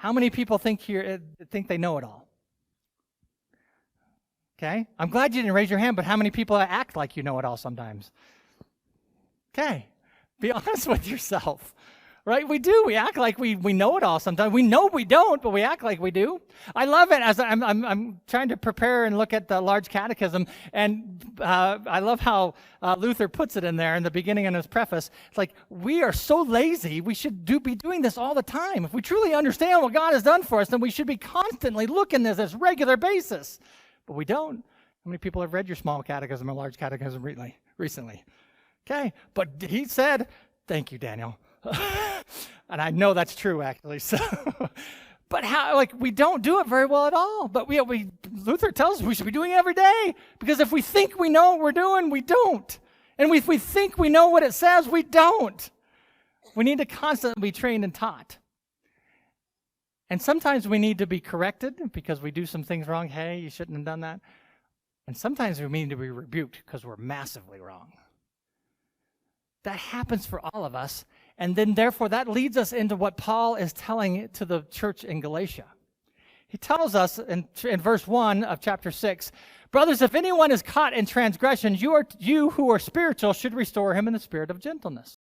How many people think they know it all? Okay, I'm glad you didn't raise your hand, but how many people act like you know it all sometimes? Okay, be honest with yourself, right? We do. We act like we know it all sometimes. We know we don't, but we act like we do. I love it as I'm trying to prepare and look at the large catechism, and I love how Luther puts it in there in the beginning in his preface. It's like, we are so lazy, we should be doing this all the time. If we truly understand what God has done for us, then we should be constantly looking at this regular basis. But we don't. How many people have read your small catechism or large catechism recently? Okay, but he said, thank you, Daniel. And I know that's true, actually. So, but we don't do it very well at all. But Luther tells us we should be doing it every day, because if we think we know what we're doing, we don't. And if we think we know what it says, we don't. We need to constantly be trained and taught. And sometimes we need to be corrected because we do some things wrong. Hey, you shouldn't have done that. And sometimes we need to be rebuked because we're massively wrong. That happens for all of us. And then therefore that leads us into what Paul is telling to the church in Galatia. He tells us in verse 1 of chapter 6, brothers, if anyone is caught in transgression, you who are spiritual should restore him in the spirit of gentleness.